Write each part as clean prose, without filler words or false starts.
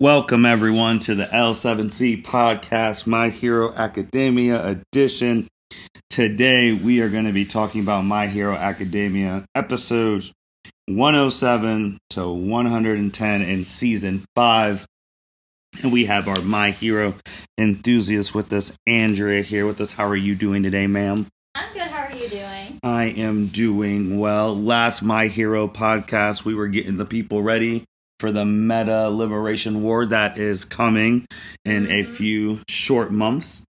Welcome, everyone, to the L7C podcast, My Hero Academia edition. Today, we are going to be talking about My Hero Academia episodes 107 to 110 in Season 5. And we have our My Hero enthusiast with us, Andrea, here with us. How are you doing today, ma'am? I'm good. How are you doing? I am doing well. Last My Hero podcast, we were getting the people ready for the Meta Liberation War that is coming in a few short months.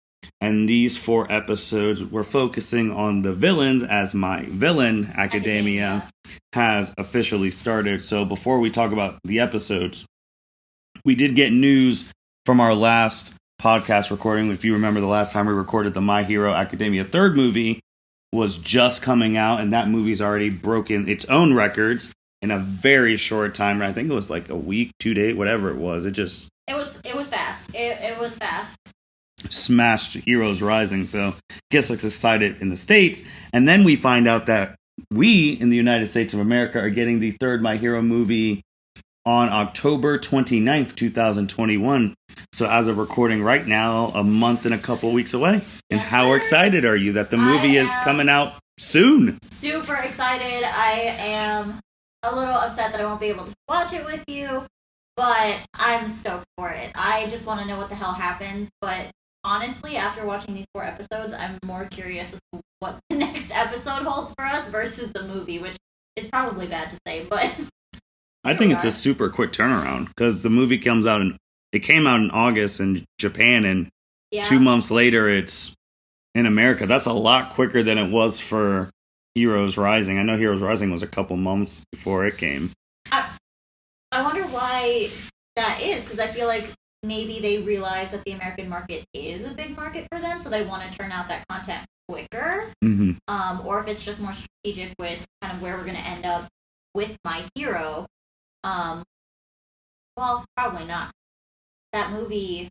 And these 4 episodes, we're focusing on the villains as My Villain Academia has officially started. So before we talk about the episodes, we did get news from our last podcast recording. If you remember, the last time we recorded the My Hero Academia third movie was just coming out, and that movie's already broken its own records in a very short time. I think it was like a week, 2 days, whatever it was. It was fast. It was fast. Smashed Heroes Rising. So guess looks excited in the States. And then we find out that we in the United States of America are getting the third My Hero movie on October 29th, 2021. So as of recording right now, a month and a couple weeks away. And how excited are you that the movie is coming out soon? Super excited. I am a little upset that I won't be able to watch it with you, but I'm stoked for it. I just want to know what the hell happens, but honestly, after watching these 4 episodes, I'm more curious as to what the next episode holds for us versus the movie, which is probably bad to say, but I think it's a super quick turnaround because the movie came out in August in Japan, and 2 months later it's in America. That's a lot quicker than it was for Heroes Rising. I know Heroes Rising was a couple months before it came. I wonder why that is, because I feel like maybe they realize that the American market is a big market for them, so they want to turn out that content quicker. Or if it's just more strategic with kind of where we're going to end up with My Hero. Well, probably not. That movie...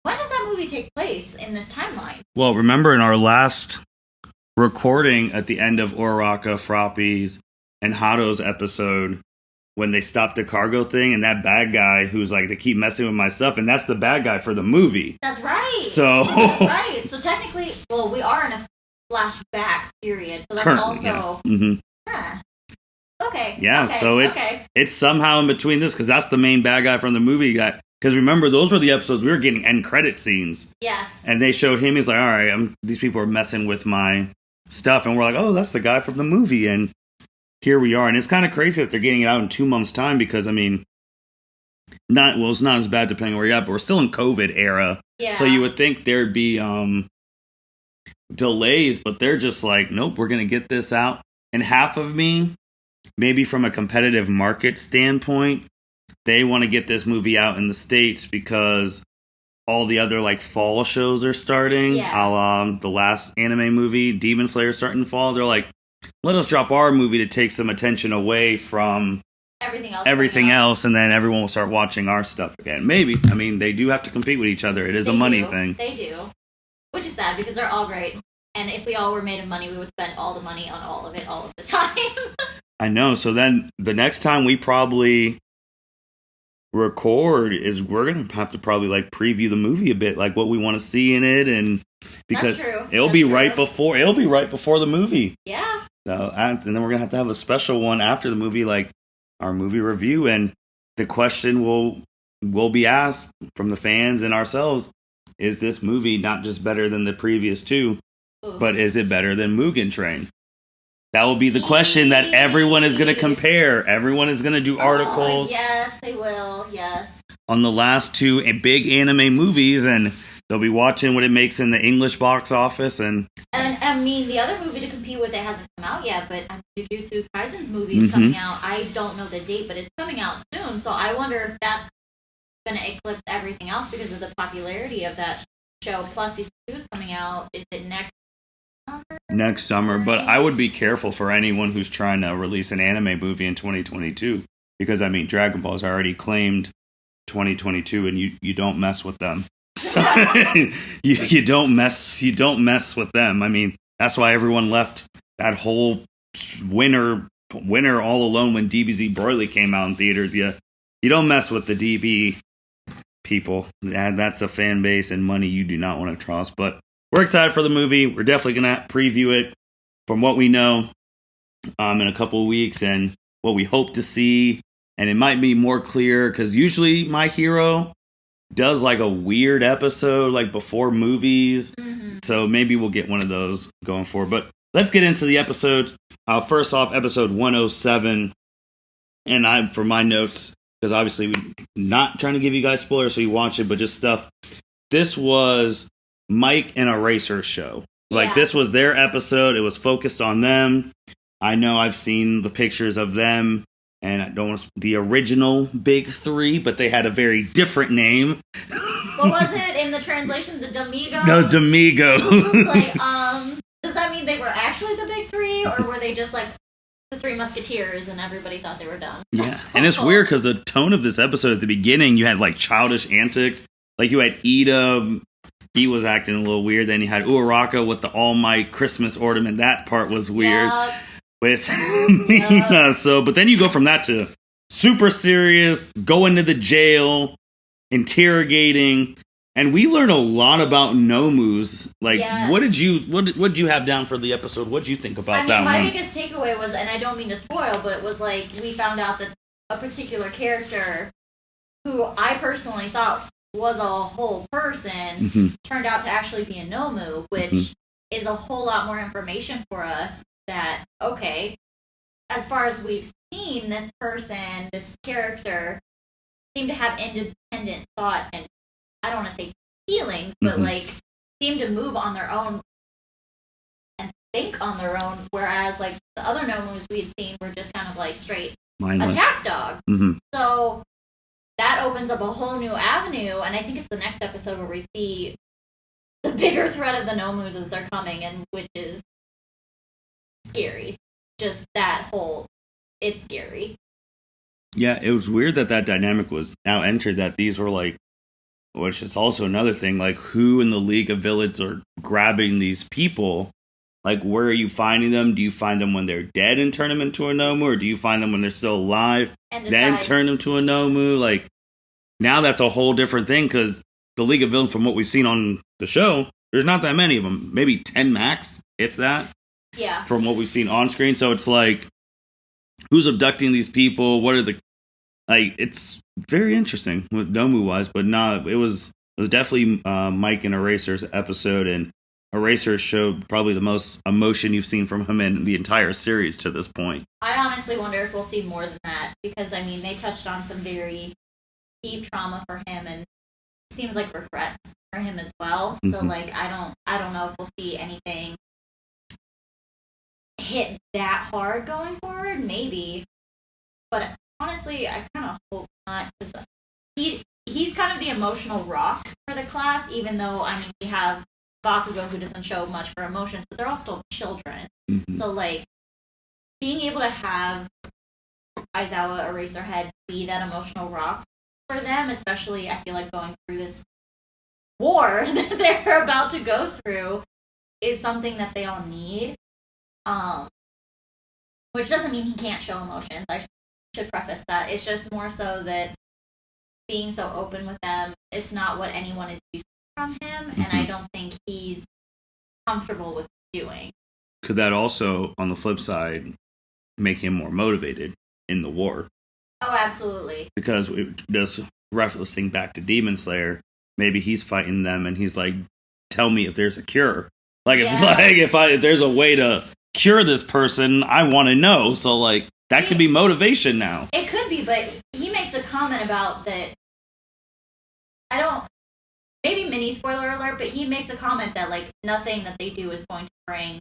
When does that movie take place in this timeline? Well, remember in our last recording at the end of Uraraka, Froppy's, and Hato's episode, when they stopped the cargo thing, and that bad guy who's like, they keep messing with my stuff, and that's the bad guy for the movie. That's right. That's right. So technically, well, we are in a flashback period, so that's currently, also... Okay. Yeah, okay. so it's somehow in between this, because that's the main bad guy from the movie. Because remember, those were the episodes we were getting end credit scenes. Yes. And they showed him, he's like, all right, these people are messing with my stuff. And we're like, oh, that's the guy from the movie. And here we are. And it's kind of crazy that they're getting it out in 2 months' time because, I mean, it's not as bad depending on where you're at, but we're still in COVID era. Yeah. So you would think there'd be delays, but they're just like, nope, we're going to get this out. And half of me, maybe from a competitive market standpoint, they want to get this movie out in the States because all the other like fall shows are starting. Yeah. The last anime movie, Demon Slayer, starting to fall. They're like, let us drop our movie to take some attention away from everything else, and then everyone will start watching our stuff again. Maybe. I mean, they do have to compete with each other. It is a money thing. They do. Which is sad because they're all great. And if we all were made of money, we would spend all the money on all of it all of the time. I know. So then the next time we probably record is we're going to have to probably like preview the movie a bit, like what we want to see in it, and because it'll be right before the movie. Yeah. So and then we're going to have a special one after the movie, like our movie review, and the question will be asked from the fans and ourselves: is this movie not just better than the previous 2, but is it better than Mugen Train? That will be the question that everyone is going to compare. Everyone is going to do articles. Yes, they will. Yes. On the last 2 big anime movies, and they'll be watching what it makes in the English box office. And I mean, the other movie to compete with, it hasn't come out yet, but Jujutsu Kaisen's movie is coming out. I don't know the date, but it's coming out soon. So I wonder if that's going to eclipse everything else because of the popularity of that show. Plus, season 2 is coming out. Is it next summer? But I would be careful for anyone who's trying to release an anime movie in 2022, because I mean, Dragon Ball's already claimed 2022, and you don't mess with them. So you don't mess with them. I mean, that's why everyone left that whole winter all alone when DBZ Broly came out in theaters. You You don't mess with the DB people. That's a fan base and money you do not want to trust. But we're excited for the movie. We're definitely going to preview it from what we know in a couple of weeks and what we hope to see. And it might be more clear because usually My Hero does like a weird episode like before movies. Mm-hmm. So maybe we'll get one of those going forward. But let's get into the episodes. First off, episode 107. And for my notes, because obviously we're not trying to give you guys spoilers so you watch it, but just stuff. This was Mike and Eraser's show. Like, this was their episode. It was focused on them. I know I've seen the pictures of them, and I don't want to, the original Big Three, but they had a very different name. What was it in the translation? The Damigos? No, Damigos. Like, does that mean they were actually the Big Three, or were they just like the Three Musketeers and everybody thought they were done? Yeah, and it's weird because the tone of this episode at the beginning, you had like childish antics. Like you had Ida, he was acting a little weird. Then you had Uraraka with the All Might Christmas ornament. That part was weird. With Mina. So, but then you go from that to super serious, going to the jail, interrogating. And we learned a lot about Nomus. Like, what did you have down for the episode? What did you think about that one? My biggest takeaway was, and I don't mean to spoil, but it was like we found out that a particular character who I personally thought was a whole person turned out to actually be a Nomu, which is a whole lot more information for us that, okay, as far as we've seen, this person, this character, seemed to have independent thought and I don't want to say feelings, but like seem to move on their own and think on their own, whereas like the other Nomus we had seen were just kind of like straight attack dogs. So that opens up a whole new avenue, and I think it's the next episode where we see the bigger threat of the Nomus as they're coming, and which is scary. Just that whole, it's scary. Yeah, it was weird that dynamic was now entered, that these were like, which is also another thing, like who in the League of Villains are grabbing these people? Like, where are you finding them? Do you find them when they're dead and turn them into a Nomu? Or do you find them when they're still alive, then turn them to a Nomu? Like, now that's a whole different thing, because the League of Villains, from what we've seen on the show, there's not that many of them. Maybe 10 max, if that. Yeah. From what we've seen on screen. So it's like, who's abducting these people? What are the... Like, it's very interesting with Nomu-wise, but it was definitely Mike and Eraser's episode, and Eraser showed probably the most emotion you've seen from him in the entire series to this point. I honestly wonder if we'll see more than that, because, I mean, they touched on some very deep trauma for him, and it seems like regrets for him as well. So, like, I don't know if we'll see anything hit that hard going forward. Maybe, but honestly, I kind of hope not, because he's kind of the emotional rock for the class, even though, I mean, we have Bakugo, who doesn't show much for emotions, but they're all still children. So, like, being able to have Aizawa Eraserhead be that emotional rock for them, especially, I feel like, going through this war that they're about to go through, is something that they all need. Which doesn't mean he can't show emotions. I should preface that. It's just more so that being so open with them, it's not what anyone is used to from him, and I don't think he's comfortable with doing. Could that also, on the flip side, make him more motivated in the war? Oh, absolutely. Because just referencing back to Demon Slayer, maybe he's fighting them and he's like, tell me if there's a cure. Like, if there's a way to cure this person, I want to know. So, like, that could be motivation now. It could be, but he makes a comment about that. Maybe mini spoiler alert, but he makes a comment that, like, nothing that they do is going to bring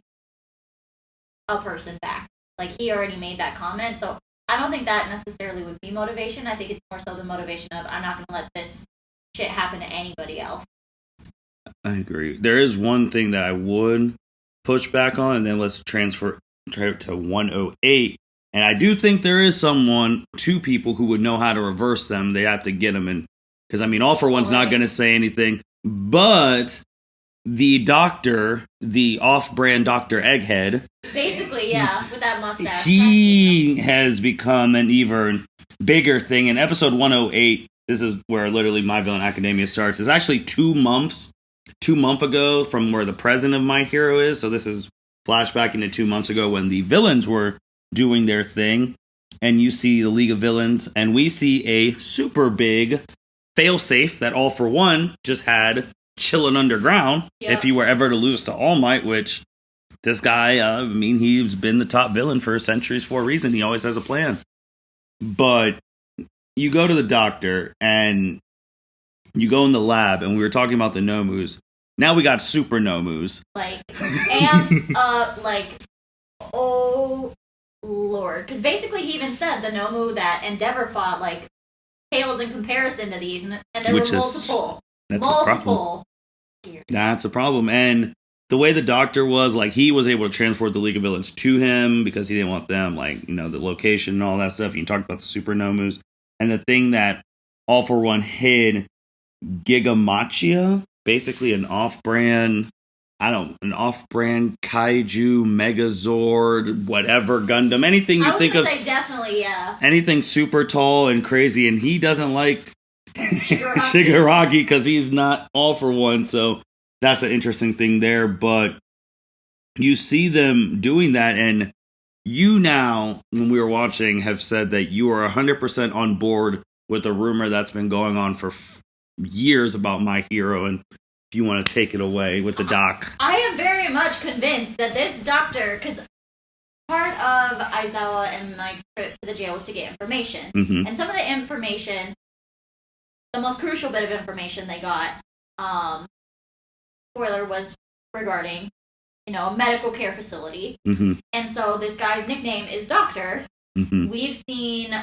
a person back. Like, he already made that comment, so I don't think that necessarily would be motivation. I think it's more so the motivation of, I'm not going to let this shit happen to anybody else. I agree. There is one thing that I would push back on, and then let's transfer to 108. And I do think there is two people who would know how to reverse them. They have to get them in. Because, I mean, All For One's not going to say anything. But the doctor, the off-brand Dr. Egghead. Basically, yeah, with that mustache. He has become an even bigger thing in episode 108. This is where literally My Villain Academia starts. It's actually 2 months ago from where the present of My Hero is. So this is flashback into 2 months ago when the villains were doing their thing. And you see the League of Villains, and we see a super big failsafe that All For One just had chilling underground. Yep. If he were ever to lose to All Might, which this guy, he's been the top villain for centuries for a reason. He always has a plan. But you go to the doctor, and you go in the lab, and we were talking about the Nomus. Now we got super Nomus. Oh Lord. Because basically he even said the Nomu that Endeavor fought, pales in comparison to these, and there were multiple. That's a problem. That's a problem. And the way the doctor was, he was able to transport the League of Villains to him because he didn't want them, the location and all that stuff. You talked about the super Nomus. And the thing that All For One hid, Gigamachia, basically an off-brand kaiju, Megazord, whatever Gundam, anything you think of. Definitely, yeah. Anything super tall and crazy, and he doesn't like Shigaraki because he's not All For One, so that's an interesting thing there. But you see them doing that, and you now, when we were watching, have said that you are 100% on board with a rumor that's been going on for years about My Hero, and if you want to take it away with the doc. I am very much convinced that this doctor, because part of Aizawa and Mike's trip to the jail was to get information. Mm-hmm. And some of the information, the most crucial bit of information they got, spoiler, was regarding, a medical care facility. Mm-hmm. And so this guy's nickname is Doctor. Mm-hmm. We've seen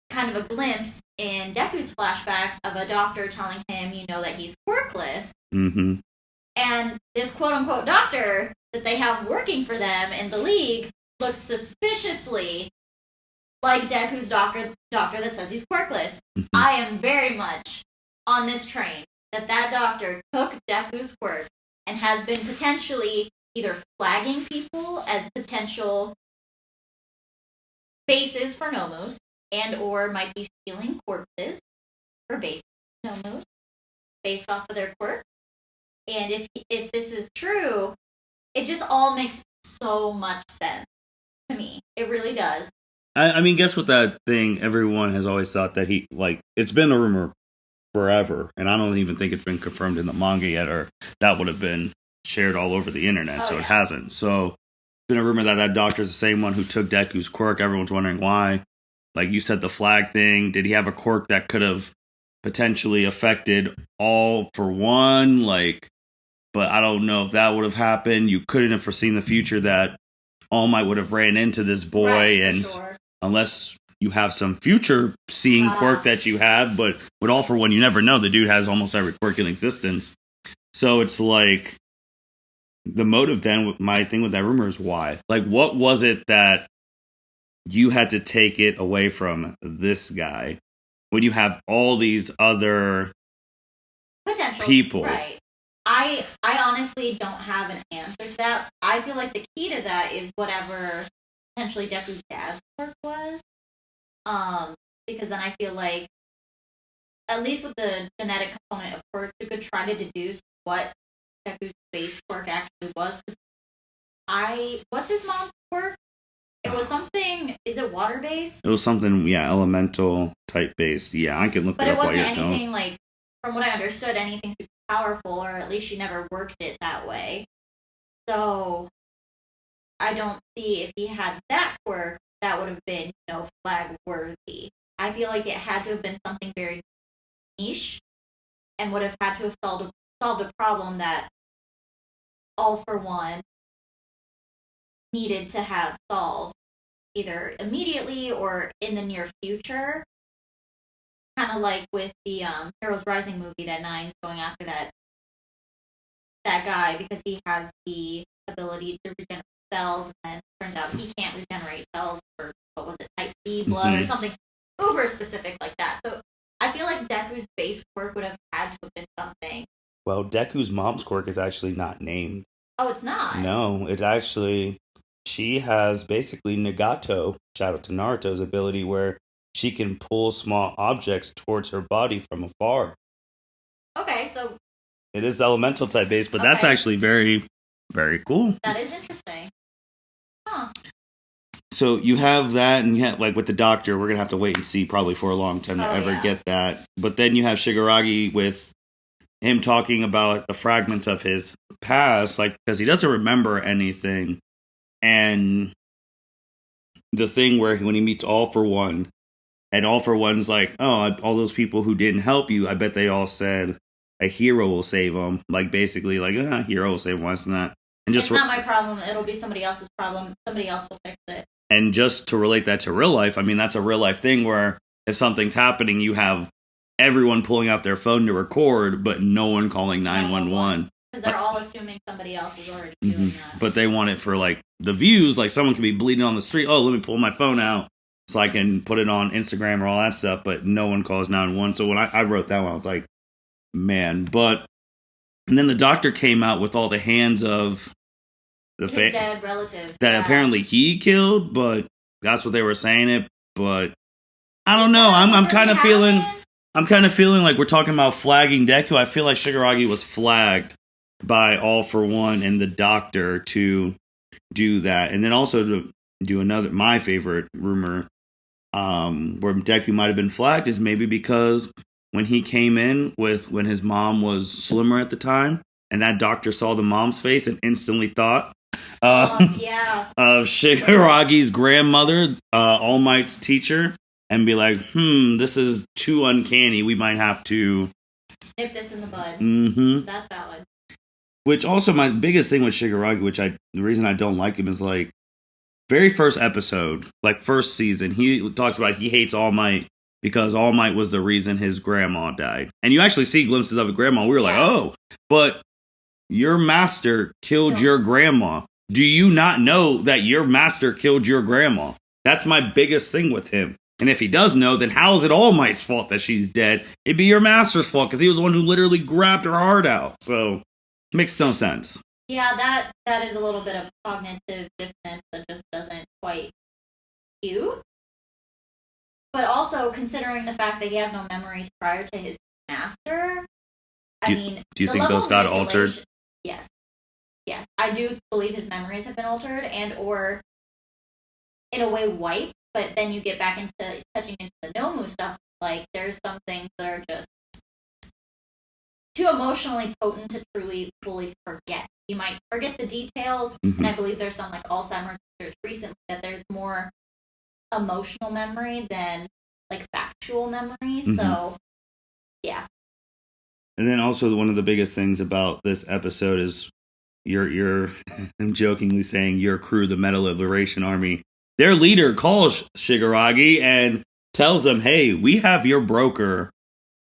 kind of a glimpse in Deku's flashbacks of a doctor telling him, that he's quirkless. Mm-hmm. And this quote-unquote doctor that they have working for them in the League looks suspiciously like Deku's doctor that says he's quirkless. Mm-hmm. I am very much on this train that doctor took Deku's quirk and has been potentially either flagging people as potential bases for Nomus, and or might be stealing corpses for bases for Nomus based off of their quirk. And if this is true, it just all makes so much sense to me. It really does. Guess what that thing, everyone has always thought that he, it's been a rumor forever, and I don't even think it's been confirmed in the manga yet, or that would have been shared all over the internet, It hasn't. So, it's been a rumor that doctor's the same one who took Deku's quirk. Everyone's wondering why. Like you said, the flag thing, did he have a quirk that could have potentially affected All For One? But I don't know if that would have happened. You couldn't have foreseen the future that All Might would have ran into this boy, right, and sure. Unless you have some future seeing quirk that you have, but with All For One, you never know. The dude has almost every quirk in existence. So it's the motive then, my thing with that rumor is why? What was it that you had to take it away from this guy when you have all these other people? Right. I honestly don't have an answer to that. I feel like the key to that is whatever potentially Deku's dad's quirk was. Because then I feel like, at least with the genetic component of quirks, you could try to deduce what Deku's base quirk actually was. What's his mom's quirk? It was something, is it water-based? It was something, elemental type based. Yeah, I can look it up while you're going. But it wasn't anything, from what I understood, anything super powerful, or at least she never worked it that way. So, I don't see if he had that quirk, that would have been, flag-worthy. I feel like it had to have been something very niche, and would have had to have solved a problem that All For One needed to have solved, either immediately or in the near future. Kind of like with the Heroes Rising movie that Nine's going after that guy because he has the ability to regenerate cells, and it turns out he can't regenerate cells for, what was it, type B blood or something uber specific like that. So I feel like Deku's base quirk would have had to have been something. Well, Deku's mom's quirk is actually not named. Oh, it's not? No, it's actually, she has basically Nagato, shout out to Naruto's ability, where she can pull small objects towards her body from afar. Okay, so it is elemental type based, but that's actually very, very cool. That is interesting. Huh. So you have that, and you have, like, with the doctor, we're gonna have to wait and see probably for a long time to ever get that. But then you have Shigaraki with him talking about the fragments of his past, like, because he doesn't remember anything. And the thing where when he meets All For One, and All For One's like, oh, all those people who didn't help you, I bet they all said a hero will save them. Like, basically, like, a hero will save them, it's not. And just it's not my problem, it'll be somebody else's problem, somebody else will fix it. And just to relate that to real life, I mean, that's a real life thing where if something's happening, you have everyone pulling out their phone to record, but no one calling 911. Because they're all assuming somebody else is already doing that. But they want it for, like, the views. Like, someone could be bleeding on the street. Oh, let me pull my phone out so I can put it on Instagram or all that stuff. But no one calls 911. So when I wrote that one, I was like, man. But, and then the doctor came out with all the hands of the dead relatives that apparently he killed, but that's what they were saying it. But I don't know. I'm kind of feeling like we're talking about flagging Deku. I feel like Shigaraki was flagged by All For One and the doctor to do that, and then also to do another. My favorite rumor, where Deku might have been flagged, is maybe because when he came in when his mom was slimmer at the time, and that doctor saw the mom's face and instantly thought of Shigaragi's grandmother, All Might's teacher, and be like, this is too uncanny. We might have to nip this in the bud. Mm-hmm. That's valid. Which also, my biggest thing with Shigaraki, the reason I don't like him is, like, very first episode, like first season, he talks about he hates All Might because All Might was the reason his grandma died. And you actually see glimpses of a grandma. We were like, oh, but your master killed your grandma. Do you not know that your master killed your grandma? That's my biggest thing with him. And if he does know, then how is it All Might's fault that she's dead? It'd be your master's fault because he was the one who literally grabbed her heart out. So, makes no sense. Yeah, that is a little bit of cognitive dissonance that just doesn't quite compute. But also, considering the fact that he has no memories prior to his master, do you think those got altered? Yes. Yes. I do believe his memories have been altered and or, in a way, wiped. But then you get back into touching into the Nomu stuff. Like, there's some things that are just too emotionally potent to truly fully forget. You might forget the details, and I believe there's some, like, Alzheimer's research recently that there's more emotional memory than, like, factual memory. So, yeah. And then also one of the biggest things about this episode is you're I'm jokingly saying your crew, the Meta Liberation Army, their leader calls Shigaraki and tells them, hey, we have your broker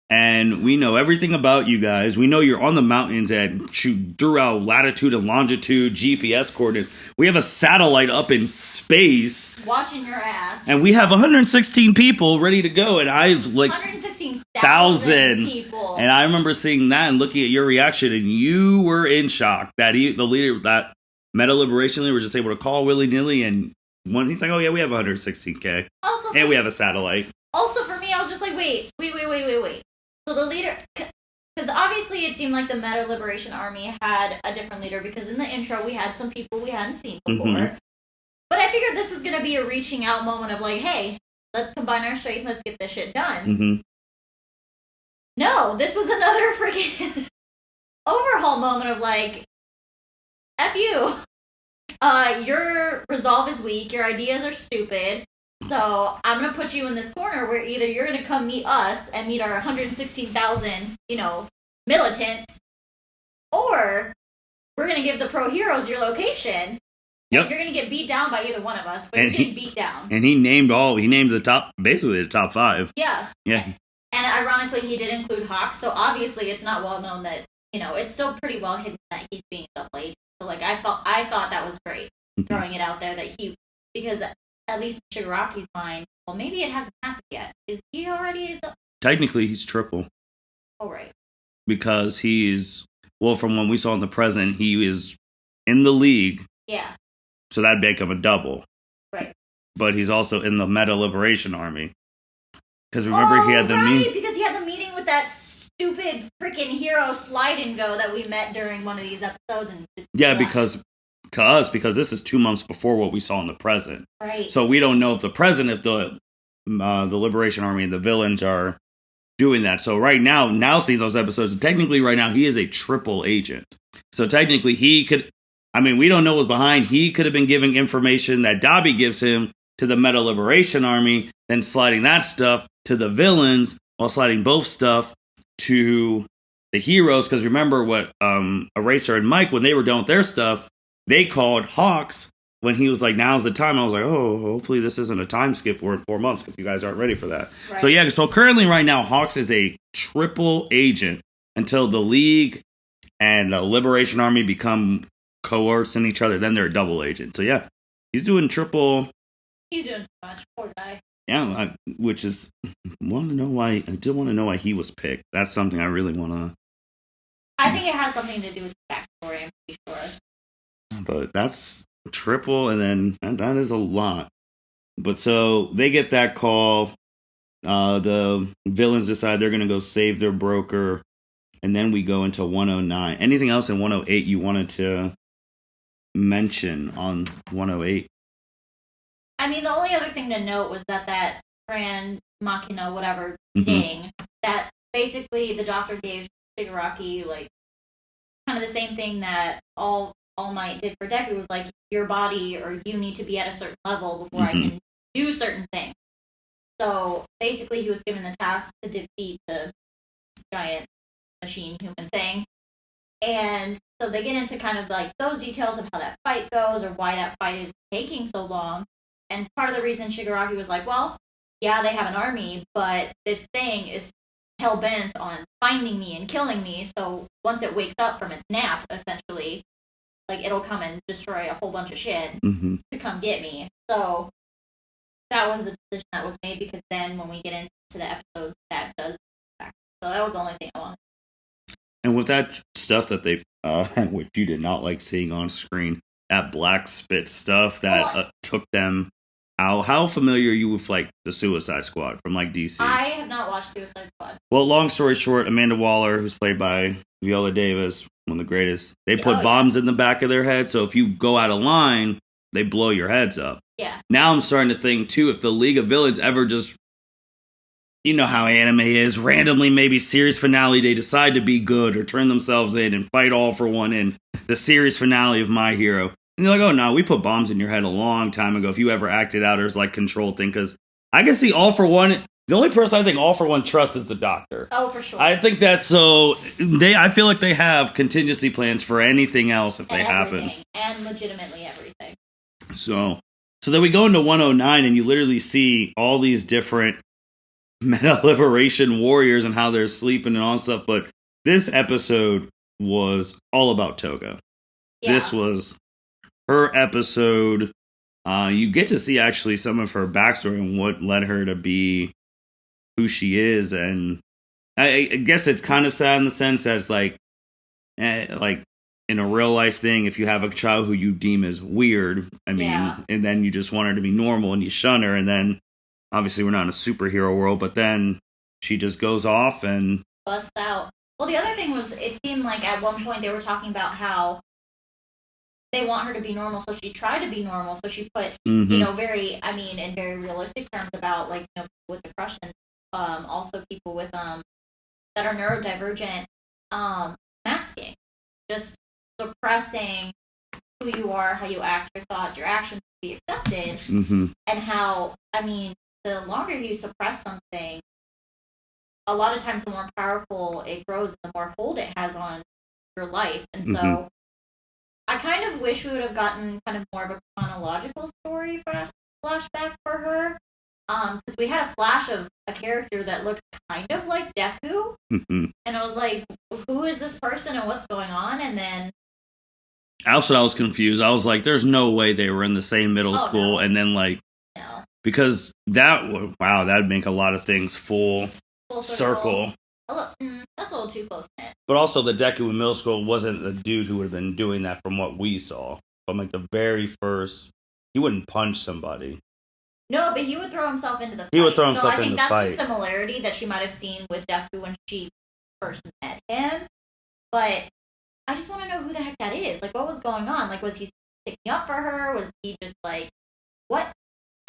and we know everything about you guys. We know you're on the mountains and throughout latitude and longitude GPS coordinates. We have a satellite up in space watching your ass. And we have 116 people ready to go. And I was like 116,000 people. And I remember seeing that and looking at your reaction, and you were in shock that the leader, that Meta Liberation leader, was just able to call willy-nilly, and he's like, oh yeah, we have 116K. And we have a satellite. Also for me, I was just like, wait. So the leader, because obviously it seemed like the Meta Liberation Army had a different leader, because in the intro we had some people we hadn't seen before. But I figured this was going to be a reaching out moment of like, hey, let's combine our strength, let's get this shit done. No, this was another freaking overhaul moment of like, F you. Your resolve is weak, your ideas are stupid, so I'm going to put you in this corner where either you're going to come meet us and meet our 116,000, militants, or we're going to give the pro heroes your location. Yep. You're going to get beat down by either one of us, but you're getting beat down. And he named basically the top 5. Yeah. And ironically, he did include Hawk, so obviously it's not well known that, it's still pretty well hidden that he's being a double agent. So, like, I thought that was great, throwing it out there because at least in Shigaraki's mind, well, maybe it hasn't happened yet. Is he already? Technically, he's triple. Oh, right. Because from when we saw in the present, he is in the league. Yeah. So that'd make him a double. Right. But he's also in the Meta Liberation Army. Because remember, he had the meeting. Because he had the meeting with that stupid freaking hero slide and go that we met during one of these episodes. And because this is 2 months before what we saw in the present. Right. So we don't know if the Liberation Army and the villains are doing that. So right now seeing those episodes, technically right now he is a triple agent. So technically he could, we don't know what's behind. He could have been giving information that Dobby gives him to the Meta Liberation Army, then sliding that stuff to the villains while sliding both stuff to the heroes. Because remember what Eraser and Mike, when they were done with their stuff, they called Hawks when he was like, now's the time. I was like, oh, hopefully this isn't a time skip. We're in 4 months because you guys aren't ready for that. Right. So currently right now, Hawks is a triple agent until the League and the Liberation Army become coerced in each other. Then they're a double agent. So yeah, he's doing triple. He's doing too much. Poor guy. Yeah, which is, I still want to know why he was picked. That's something I really want to. I think it has something to do with the backstory, I'm pretty sure. But that's triple, and then that is a lot. But so they get that call. The villains decide they're going to go save their broker, and then we go into 109. Anything else in 108 you wanted to mention on 108? The only other thing to note was that Grand Machina, whatever thing, that basically the doctor gave Shigaraki, like, kind of the same thing that All Might did for Deku, was like, your body or you need to be at a certain level before I can do certain things. So basically he was given the task to defeat the giant machine human thing. And so they get into kind of like those details of how that fight goes or why that fight is taking so long. And part of the reason Shigaraki was like, well, yeah, they have an army, but this thing is hell-bent on finding me and killing me, so once it wakes up from its nap, essentially, like, it'll come and destroy a whole bunch of shit to come get me. So that was the decision that was made, because then when we get into the episodes, that does back. So that was the only thing I wanted. And with that stuff that they, which you did not like seeing on screen, that black spit stuff that took them out. How familiar are you with, like, the Suicide Squad from, like, DC? I have not watched Suicide Squad. Well, long story short, Amanda Waller, who's played by Viola Davis, one of the greatest, they put bombs in the back of their head, so if you go out of line, they blow your heads up. Yeah. Now I'm starting to think, too, if the League of Villains ever just, you know how anime is, randomly, maybe series finale, they decide to be good or turn themselves in and fight all for one in the series finale of My Hero. And you're like, oh, no, we put bombs in your head a long time ago if you ever acted out as, like, control thing. Because I can see All For One. The only person I think All For One trusts is the Doctor. Oh, for sure. I think that's so. I feel like they have contingency plans for anything else if they happen. And legitimately everything. So then we go into 109 and you literally see all these different Meta Liberation warriors and how they're sleeping and all stuff. But this episode was all about Toga. Yeah. This was her episode. You get to see actually some of her backstory and what led her to be who she is. And I guess it's kind of sad in the sense that it's like in a real life thing, if you have a child who you deem as weird, and then you just want her to be normal and you shun her, and then obviously we're not in a superhero world, but then she just goes off and busts out. Well, the other thing was, it seemed like at one point they were talking about how they want her to be normal, so she tried to be normal, so she put, in very realistic terms about, like, people with depression, also people with, that are neurodivergent, masking, just suppressing who you are, how you act, your thoughts, your actions to be accepted, and how, the longer you suppress something, a lot of times the more powerful it grows, the more hold it has on your life, and so I kind of wish we would have gotten kind of more of a chronological story flashback for her, because we had a flash of a character that looked kind of like Deku, and I was like, who is this person and what's going on? And then I was confused. I was like, there's no way they were in the same middle school, and then because that'd make a lot of things full circle. That's a little too close to it. But also, the Deku in middle school wasn't the dude who would have been doing that from what we saw. From like the very first, he wouldn't punch somebody. No, but he would throw himself into the fight. He would throw himself so into the fight. I think that's the similarity that she might have seen with Deku when she first met him. But I just want to know who the heck that is. Like, what was going on? Like, was he sticking up for her? Was he just like, what?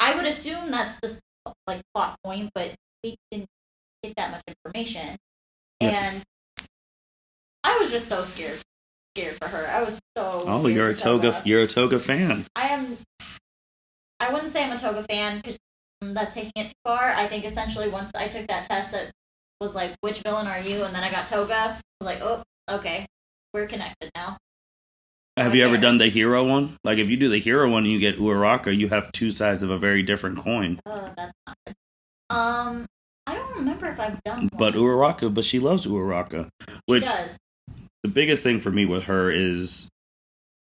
I would assume that's the like plot point, but we didn't get that much information. Yeah. And I was just so scared for her. I was so. Oh, you're a Toga fan. I wouldn't say I'm a Toga fan because that's taking it too far. I think essentially once I took that test that was like, which villain are you? And then I got Toga. I was like, oh, okay. We're connected now. Have you ever done the hero one? Like, if you do the hero one and you get Uraraka, you have two sides of a very different coin. Oh, that's not good. I don't remember if I've done one. But she loves Uraraka. Which, she does. The biggest thing for me with her is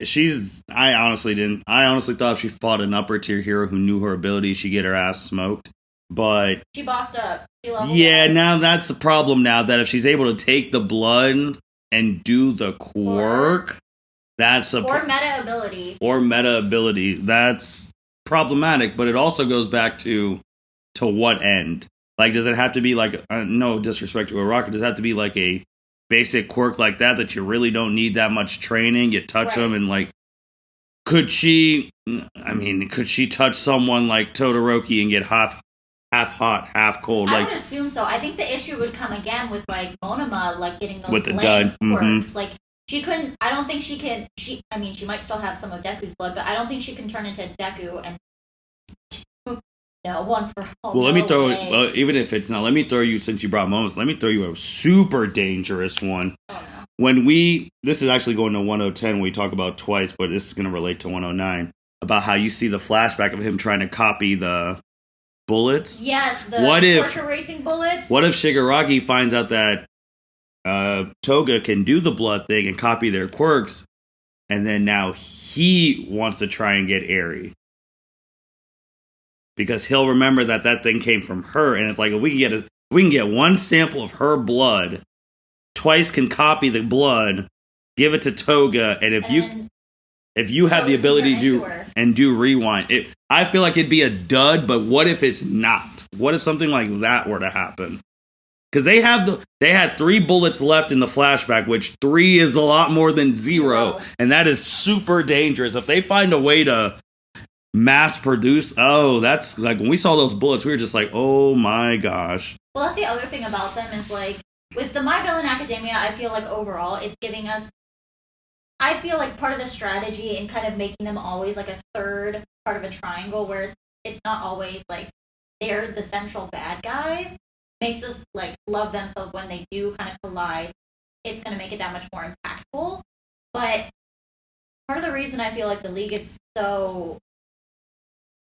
I honestly thought if she fought an upper tier hero who knew her ability, she'd get her ass smoked. But she bossed up. She leveled up. Up. Now that's the problem now, that if she's able to take the blood and do the quirk, that's a meta ability. That's problematic, but it also goes back to what end? Like, does it have to be like, no disrespect to Uraraka, does it have to be like a basic quirk like that you really don't need that much training? You touch them and like, could she touch someone like Todoroki and get half hot, half cold? I would assume so. I think the issue would come again with like Monoma, like getting those with the dud quirks. Mm-hmm. Like, she couldn't. I don't think she can. She might still have some of Deku's blood, but I don't think she can turn into Deku and. No, one for all. Well, let me throw it. Even if it's not, let me throw you, since you brought moments. Let me throw you a super dangerous one. Oh, no. This is actually going to 1010. We talk about twice, but this is going to relate to 109 about how you see the flashback of him trying to copy the bullets. Yes, the racing bullets. What if Shigaraki finds out that Toga can do the blood thing and copy their quirks, and then now he wants to try and get Eri? Because he'll remember that thing came from her, and it's like, if we can get one sample of her blood, Twice can copy the blood, give it to Toga, and if you have the ability to do rewind, I feel like it'd be a dud. But what if it's not? What if something like that were to happen? Because they had 3 bullets left in the flashback, which 3 is a lot more than 0, and that is super dangerous. If they find a way to mass produce, that's like, when we saw those bullets, we were just like, oh my gosh. Well, that's the other thing about them is, like, with the My Villain Academia, I feel like overall it's giving us, I feel like part of the strategy in kind of making them always like a third part of a triangle where it's not always like they're the central bad guys, makes us like love them. So when they do kind of collide, it's going to make it that much more impactful. But part of the reason I feel like the League is so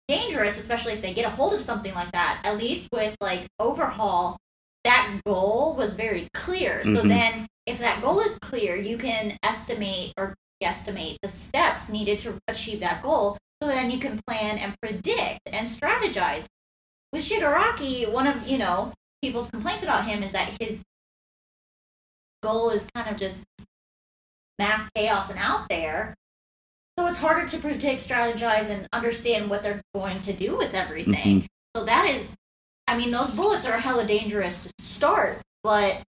dangerous, especially if they get a hold of something like that, at least with like Overhaul, that goal was very clear. So then if that goal is clear, you can estimate or guesstimate the steps needed to achieve that goal. So then you can plan and predict and strategize. With Shigaraki, one of, people's complaints about him is that his goal is kind of just mass chaos and out there. So it's harder to predict, strategize, and understand what they're going to do with everything. So that is, those bullets are hella dangerous to start, but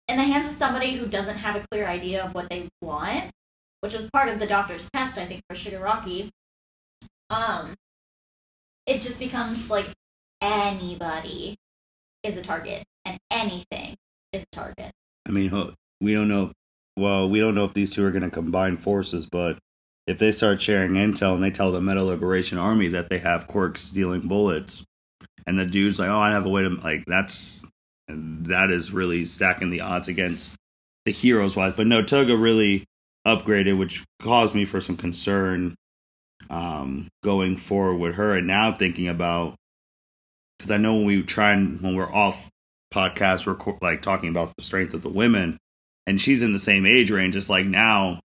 in the hands of somebody who doesn't have a clear idea of what they want, which is part of the doctor's test, I think, for Shigaraki, it just becomes like anybody is a target, and anything is a target. We don't know. Well, we don't know if these two are going to combine forces, but if they start sharing intel and they tell the Meta Liberation Army that they have quirks stealing bullets, and the dude's like, I have a way to, like, that is really stacking the odds against the heroes wise. But no, Toga really upgraded, which caused me for some concern going forward with her. And now thinking about, because I know when we're off podcast, we're like talking about the strength of the women, and she's in the same age range. It's like, now,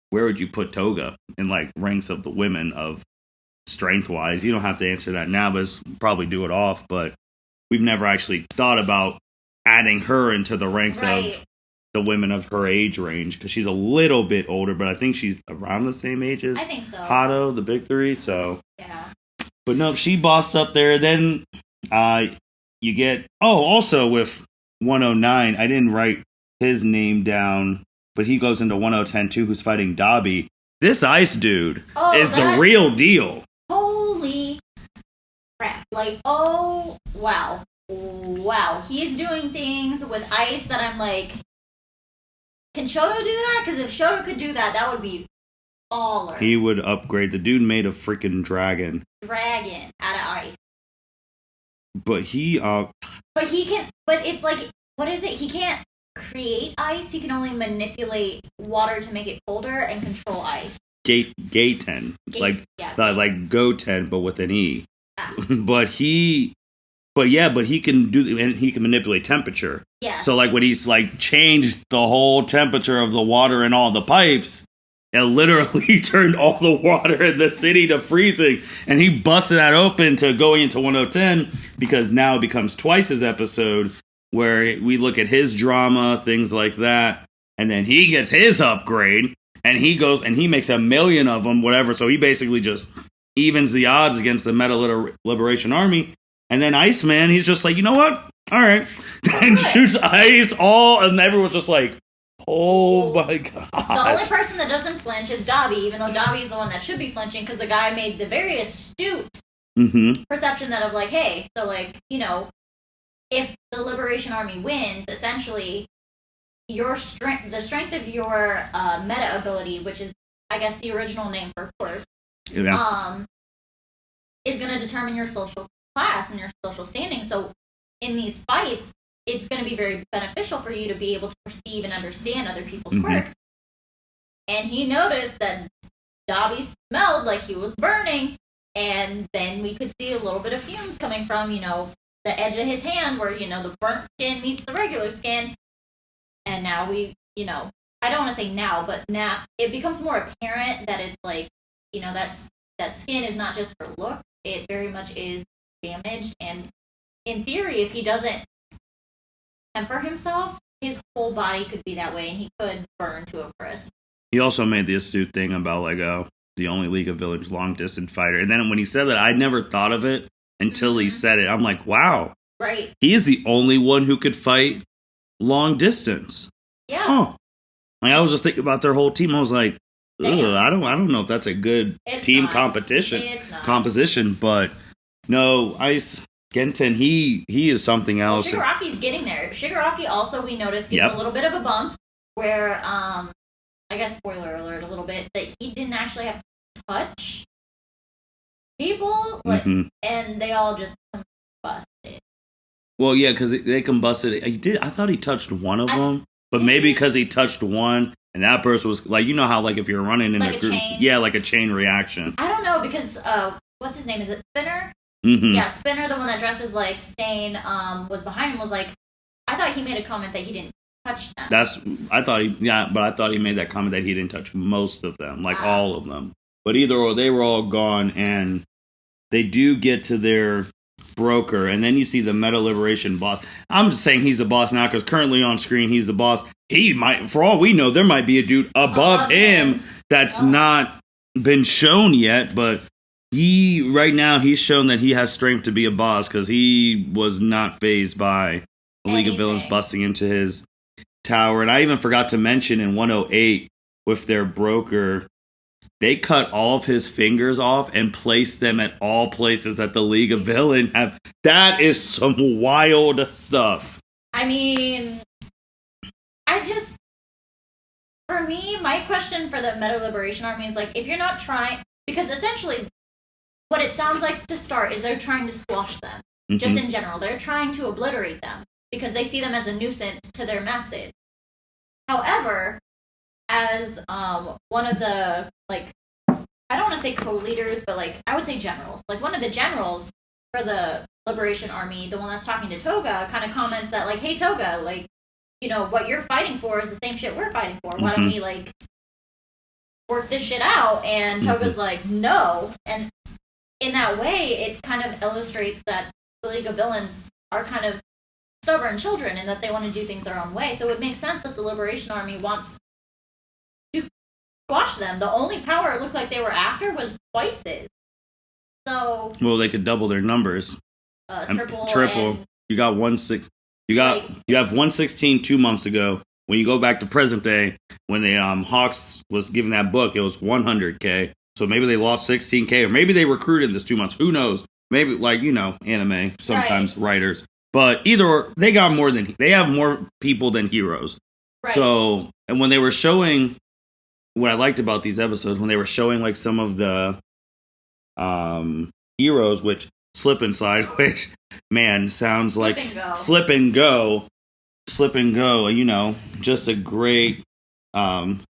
where would you put Toga in like ranks of the women of strength wise? You don't have to answer that now, but probably do it off. But we've never actually thought about adding her into the ranks of the women of her age range, because she's a little bit older, but I think she's around the same age as I think so. Hato, the big three. So yeah, But no, she bossed up there. Then you get also with 109, I didn't write his name down, but he goes into 1010 too, who's fighting Dobby. This Ice dude is the real deal. Holy crap. Like, oh, wow. Wow. He's doing things with Ice that I'm like, can Shoto do that? Because if Shoto could do that, that would be baller. He would upgrade. The dude made a freaking dragon. Dragon out of ice. But he can, but it's like, what is it? He can't create ice. He can only manipulate water to make it colder and control ice. Gaten. Like Goten, but with an E. Ah. But he can do, and he can manipulate temperature. Yeah. So like when he's like changed the whole temperature of the water in all the pipes, it literally turned all the water in the city to freezing, and he busted that open to going into 1010 because now it becomes twice his episode where we look at his drama, things like that, and then he gets his upgrade, and he goes and he makes 1 million of them, whatever. So he basically just evens the odds against the Meta Liberation Army. And then Iceman, he's just like, you know what? All right. And shoots ice and everyone's just like, oh my god. The only person that doesn't flinch is Dobby, even though Dobby is the one that should be flinching because the guy made the very astute perception that of like, hey, so like, you know, if the Liberation Army wins, essentially, the strength of your meta ability, which is, I guess, the original name for Quirk, is going to determine your social class and your social standing. So in these fights, it's going to be very beneficial for you to be able to perceive and understand other people's quirks. And he noticed that Dobby smelled like he was burning, and then we could see a little bit of fumes coming from, you know, the edge of his hand where, you know, the burnt skin meets the regular skin. And now we, you know, I don't want to say now, but now it becomes more apparent that it's like, you know, that skin is not just for look, it very much is damaged. And in theory, if he doesn't temper himself, his whole body could be that way, and he could burn to a crisp. He also made the astute thing about like the only League of Villains long distance fighter, and then when he said that, I never thought of it until he said it. I'm like, wow, right? He is the only one who could fight long distance. Yeah. Oh, like I was just thinking about their whole team. I was like, I don't know if that's a good team composition, but no, Ice. Genten, he is something else. Well, Shigaraki's getting there. Shigaraki also, we noticed, gets a little bit of a bump where, I guess, spoiler alert a little bit, that he didn't actually have to touch people, like, and they all just combusted. Well, yeah, because they combusted. I thought he touched one of them, but maybe because he touched one, and that person was, like, you know how, like, if you're running in like a group. Chain. Yeah, like a chain reaction. I don't know, because, what's his name? Is it Spinner? Yeah, Spinner, the one that dresses like Stain, was behind him, was like, I thought he made a comment that he didn't touch them. I thought he made that comment that he didn't touch most of them, like all of them. But either or, they were all gone, and they do get to their broker, and then you see the Meta Liberation boss. I'm just saying he's the boss now, because currently on screen, he's the boss. He might, for all we know, there might be a dude above him that's not been shown yet, but right now, he's shown that he has strength to be a boss because he was not fazed by the League of Villains busting into his tower. And I even forgot to mention in 108 with their broker, they cut all of his fingers off and placed them at all places that the League of Villains have. That is some wild stuff. I mean, for me, my question for the Meta Liberation Army is like, if you're not trying, because essentially, what it sounds like to start is they're trying to squash them. Just in general. They're trying to obliterate them because they see them as a nuisance to their message. However, as one of the, like, I don't want to say co-leaders, but, like, I would say generals. Like, one of the generals for the Liberation Army, the one that's talking to Toga, kind of comments that, like, hey, Toga, like, you know, what you're fighting for is the same shit we're fighting for. Why don't we, like, work this shit out? And Toga's like, no. And in that way, it kind of illustrates that the League of Villains are kind of stubborn children and that they want to do things their own way. So it makes sense that the Liberation Army wants to squash them. The only power it looked like they were after was Twice's. So well, they could double their numbers. Triple. And you got 1/6. You have 116 2 months ago. When you go back to present day, when the Hawks was giving that book, it was 100K. So maybe they lost 16K, or maybe they recruited this 2 months. Who knows? Maybe anime sometimes writers. But either or, they have more people than heroes. Right. So, and when they were showing, what I liked about these episodes, when they were showing like some of the heroes, which Slip and Slide, which man sounds like Slip and Go, just a great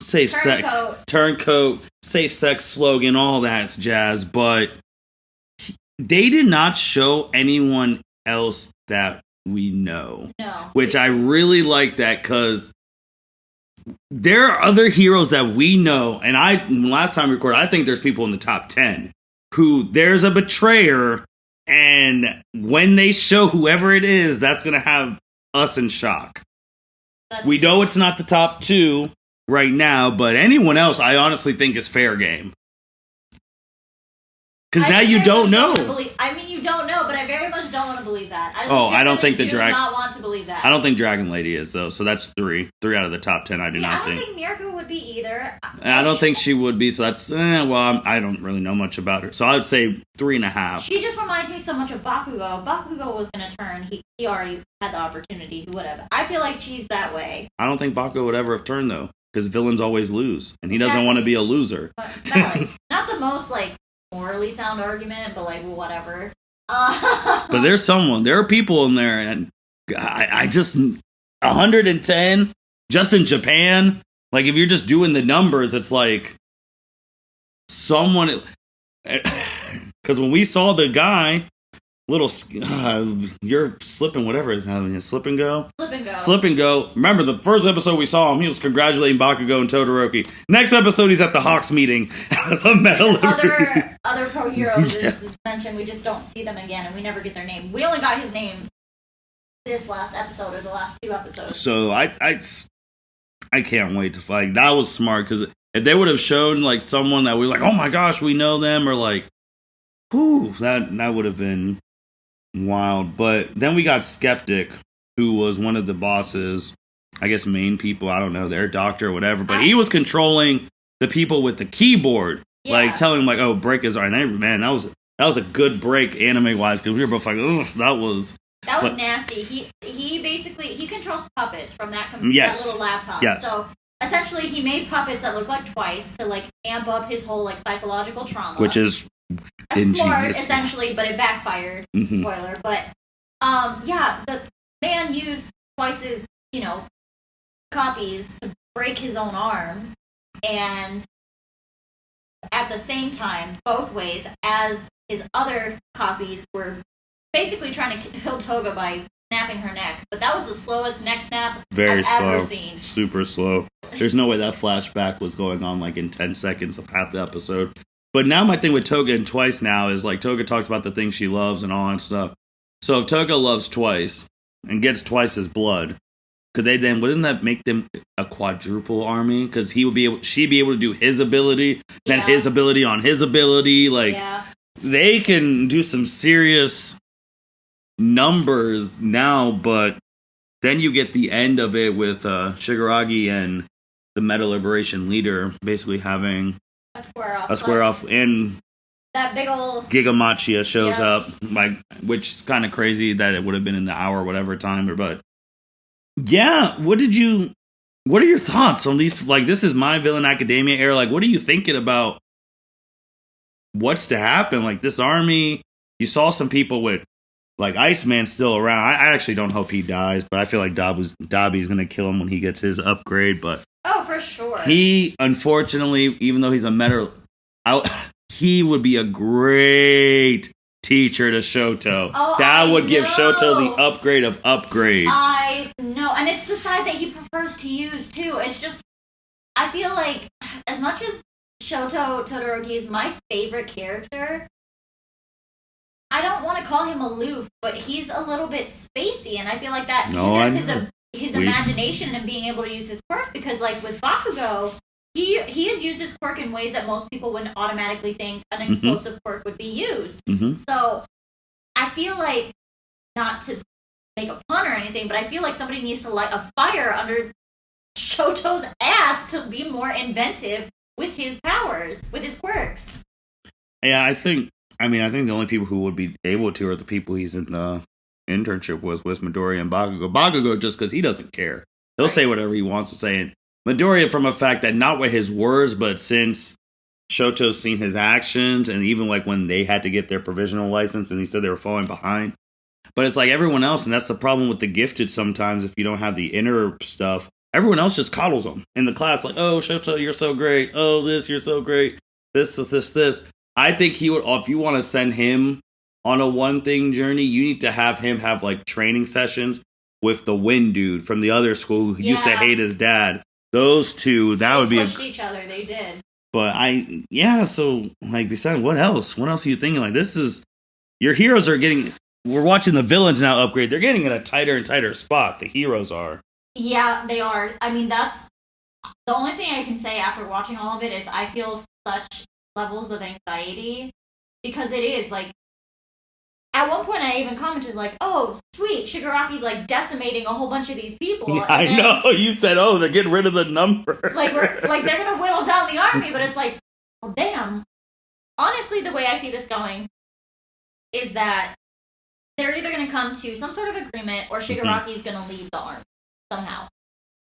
safe sex turncoat, safe sex slogan, all that jazz. But they did not show anyone else that we know. No. Which I really like that, because there are other heroes that we know, and last time we recorded, I think there's people in the top 10 who there's a betrayer, and when they show whoever it is, that's going to have us in shock. We know it's not the top 2 right now, but anyone else I honestly think is fair game. Because now you don't know. You don't know, but I very much don't want to believe that. I don't think do not want to believe that. I don't think Dragon Lady is, though. So that's 3 out of the top 10. I do not think. I don't think Mirko would be either. I don't think she would be. So that's I don't really know much about her. So I would say 3.5. She just reminds me so much of Bakugo. Bakugo was going to turn. He already had the opportunity. He would have. I feel like she's that way. I don't think Bakugo would ever have turned, though, because villains always lose, and he doesn't want to be a loser. But not the most morally sound argument, but whatever. But there are people in there, and I just 110 just in Japan. Like, if you're just doing the numbers, it's like someone. Because when we saw the guy, you're slipping, whatever is happening, Slip and Go. Slip and Go. Remember the first episode we saw him, he was congratulating Bakugo and Todoroki. Next episode, he's at the Hawks meeting as a medal. Other pro heroes is mentioned. We just don't see them again, and we never get their name. We only got his name this last episode, or the last 2 episodes. So I can't wait to fight. That was smart, because if they would have shown someone that we oh my gosh, we know them, or that would have been wild. But then we got Skeptic, who was one of the bosses, I guess main people, I don't know, their doctor or whatever, but he was controlling the people with the keyboard, telling them oh, break his arm. Man, that was a good break anime wise, because we were both ugh, that was nasty. He basically controls puppets from that little laptop. Yes. So essentially he made puppets that look like Twice to amp up his whole psychological trauma, which is smart, essentially, but it backfired. Mm-hmm. Spoiler. But the man used Twice's copies to break his own arms, and at the same time, both ways, as his other copies were basically trying to kill Toga by snapping her neck. But that was the slowest neck snap I've ever seen. Super slow. There's no way that flashback was going on in 10 seconds of half the episode. But now my thing with Toga and Twice now is Toga talks about the things she loves and all that stuff. So if Toga loves Twice and gets Twice's blood, wouldn't that make them a quadruple army? Because she'd be able to do his ability, then his ability on his ability. They can do some serious numbers now, but then you get the end of it with Shigaragi and the Meta Liberation leader basically having a square off, and that big old Gigamachia shows up, which is kind of crazy that it would have been in the hour whatever time, but yeah, what are your thoughts on these? This is My Villain Academia era. What are you thinking about what's to happen? This army, you saw some people with Iceman still around. I actually don't hope he dies, but I feel like Dobby's gonna kill him when he gets his upgrade, but for sure. He, unfortunately, even though he's a meta, he would be a great teacher to Shoto. That would give Shoto the upgrade of upgrades. I know, and it's the side that he prefers to use, too. It's just, I feel like, as much as Shoto Todoroki is my favorite character, I don't want to call him aloof, but he's a little bit spacey, and I feel like that hinders his imagination and being able to use his quirk, because with Bakugo, he has used his quirk in ways that most people wouldn't automatically think an explosive quirk would be used. So I feel like, not to make a pun or anything, but I feel like somebody needs to light a fire under Shoto's ass to be more inventive with his powers, with his quirks. Yeah, I think the only people who would be able to are the people he's in the internship with Midoriya and Bakugo. Bakugo, just because he doesn't care. He'll say whatever he wants to say. And Midoriya, from a fact that not with his words, but since Shoto's seen his actions, and even like when they had to get their provisional license and he said they were falling behind. But it's like everyone else, and that's the problem with the gifted sometimes, if you don't have the inner stuff, everyone else just coddles them in the class, like, oh, Shoto, you're so great. Oh, this, you're so great. This. I think he would, if you want to send him on a one-thing journey, you need to have him have, like, training sessions with the Wind dude from the other school who used to hate his dad. Those two, that would be pushed each other, they did. But so, like, besides, what else? What else are you thinking? Like, this is, your heroes are getting... We're watching the villains now upgrade. They're getting in a tighter and tighter spot. The heroes are. Yeah, they are. I mean, that's the only thing I can say after watching all of it is I feel such levels of anxiety because it is like, at one point I even commented like, oh, sweet, Shigaraki's like decimating a whole bunch of these people. Yeah, I know. You said, oh, they're getting rid of the number. Like, they're going to whittle down the army, but it's like, well, damn. Honestly, the way I see this going is that they're either going to come to some sort of agreement or Shigaraki's going to leave the army somehow.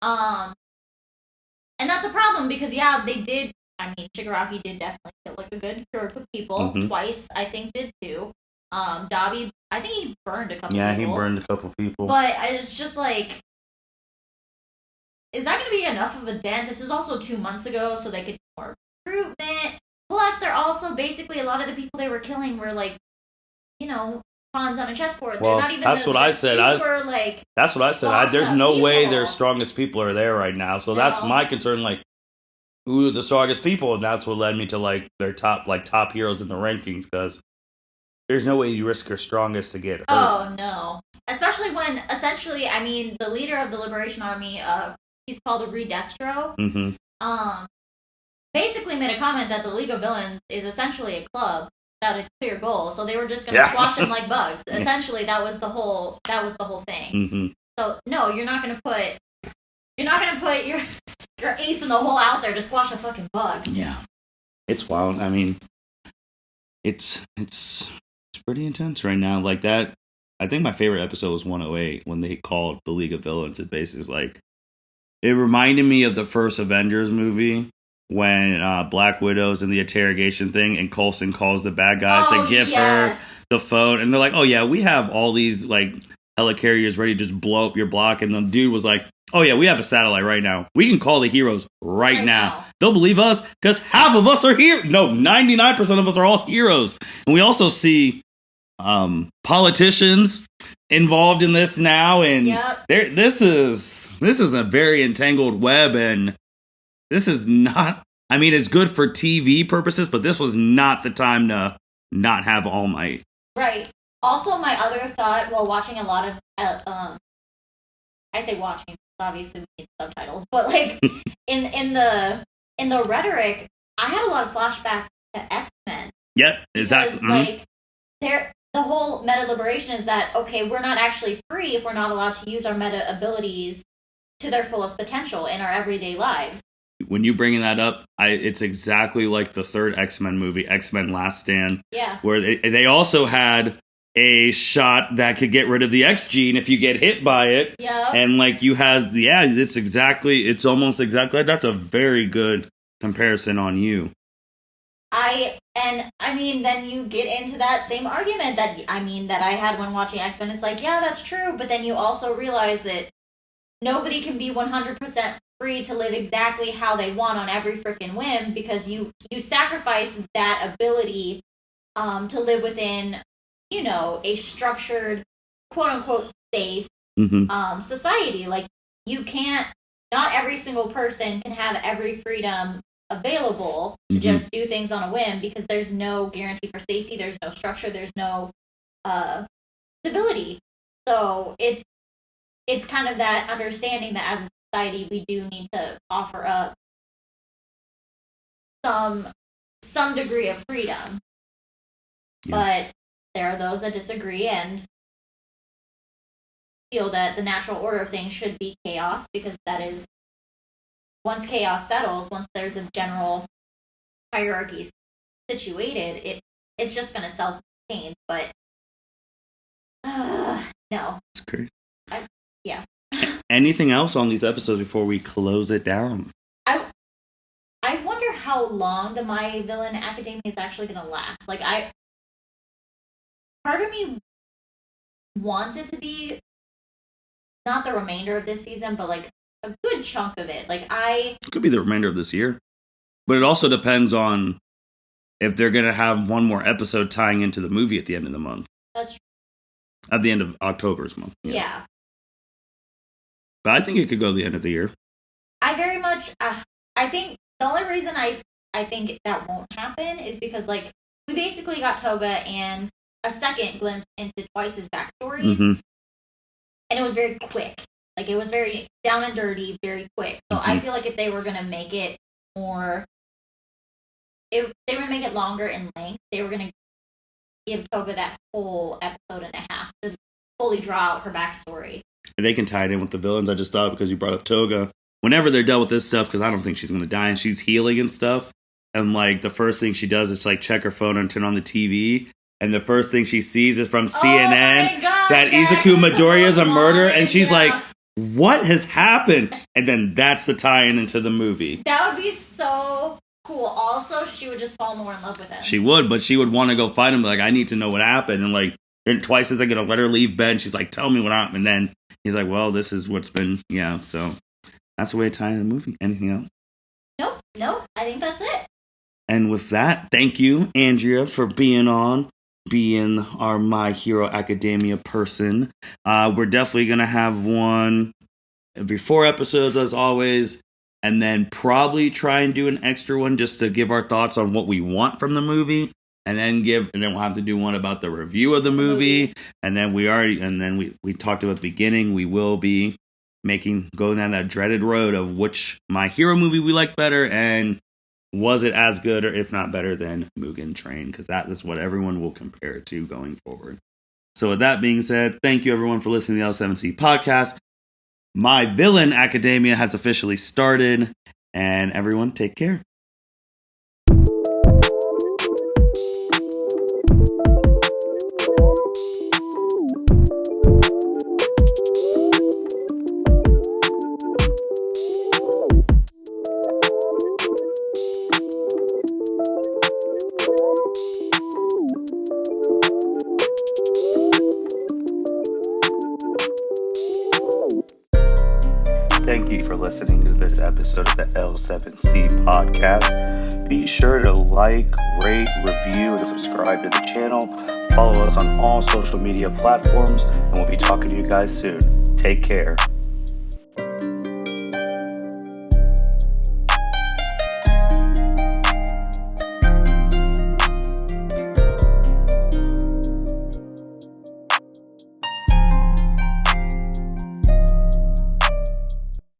And that's a problem because, they did. I mean, Shigaraki did definitely kill like a good group of people. Twice, I think, did too. Dabi, I think he burned a couple people. Yeah, he burned a couple people. But it's just like, is that going to be enough of a dent? This is also 2 months ago, so they could do more recruitment. Plus, they're also basically, a lot of the people they were killing were like, pawns on a chessboard. Well, they're not even that's what I said. That's what I said. There's no way their strongest people are there right now. So that's my concern. Like, who are the strongest people? And that's what led me to like their top heroes in the rankings, because there's no way you risk your strongest to get hurt. Oh no! Especially when essentially, I mean, the leader of the Liberation Army, he's called a Redestro. Basically made a comment that the League of Villains is essentially a club without a clear goal, so they were just going to squash them like bugs. Essentially, that was the whole thing. So no, you're not going to put your ace in the hole out there to squash a fucking bug. Yeah, it's wild. I mean, it's pretty intense right now. Like that, I think my favorite episode was 108 when they called the League of Villains. It basically is like, it reminded me of the first Avengers movie, when Black Widow's in the interrogation thing and Coulson calls the bad guys to give her the phone. And they're like, oh yeah, we have all these like helicarriers ready to just blow up your block. And the dude was like, oh yeah, we have a satellite right now. We can call the heroes right now. They'll believe us because half of us are here. No, 99% of us are all heroes. And we also see politicians involved in this now. And this is a very entangled web, and this is not, I mean, it's good for TV purposes, but this was not the time to not have All Might. Right. Also, my other thought while watching a lot of, I say watching, obviously we need subtitles, but like in the rhetoric, I had a lot of flashbacks to X-Men. Yep, exactly. Like, the whole meta liberation is that, okay, we're not actually free if we're not allowed to use our meta abilities to their fullest potential in our everyday lives. When you bringing that up, it's exactly like the third X-Men movie, X-Men Last Stand. Yeah. Where they also had a shot that could get rid of the X gene if you get hit by it. Yeah. And like you had, it's almost exactly, that's a very good comparison on you. Then you get into that same argument that I had when watching X-Men. It's like, yeah, that's true. But then you also realize that nobody can be 100% free to live exactly how they want on every freaking whim, because you sacrifice that ability to live within, a structured, quote unquote, safe society. Like, you can't, not every single person can have every freedom available to just do things on a whim, because there's no guarantee for safety, there's no structure, there's no stability. So it's kind of that understanding that as a society we do need to offer up some degree of freedom. Yeah. But there are those that disagree and feel that the natural order of things should be chaos, because that is, once chaos settles, once there's a general hierarchy situated, it's just going to self-contain. But no. It's great. Yeah. Anything else on these episodes before we close it down? I wonder how long the My Villain Academia is actually going to last. Like, part of me wants it to be not the remainder of this season, but like a good chunk of it. Like, it could be the remainder of this year, but it also depends on if they're going to have one more episode tying into the movie at the end of the month. That's true. At the end of October's month. Yeah. But I think it could go to the end of the year. I very much, I think the only reason I think that won't happen is because, like, we basically got Toga and a second glimpse into Twice's backstories. Mm-hmm. And it was very quick. Like, it was very down and dirty, very quick. So I feel like if they were going to make it more, if they were going to make it longer in length, they were going to give Toga that whole episode and a half to fully draw out her backstory. And they can tie it in with the villains. I just thought, because you brought up Toga, whenever they're done with this stuff, because I don't think she's going to die, and she's healing and stuff, and like the first thing she does is like check her phone and turn on the TV, and the first thing she sees is from CNN that Izuku Midoriya is a murderer, and she's like, what has happened? And then that's the tie-in into the movie. That would be so cool. Also, she would just fall more in love with him. She would, but she would want to go fight him. Like, I need to know what happened. And like, Twice isn't going to let her leave bed. And she's like, tell me what happened. And then he's like, well, this is what's been, so that's the way to tie in the movie. Anything else? Nope. I think that's it. And with that, thank you, Andrea, for being our My Hero Academia person. We're definitely going to have one every 4 episodes, as always, and then probably try and do an extra one just to give our thoughts on what we want from the movie, and then we'll have to do one about the review of the movie. And then we talked about at the beginning, we will be going down that dreaded road of which My Hero movie we like better, and was it as good or if not better than Mugen Train, because that is what everyone will compare it to going forward. So with that being said, thank you everyone for listening to the L7C podcast. My Villain Academia has officially started, and everyone take care. Thank you for listening to this episode of the L7C podcast. Be sure to like, rate, review, and subscribe to the channel. Follow us on all social media platforms, and we'll be talking to you guys soon. Take care.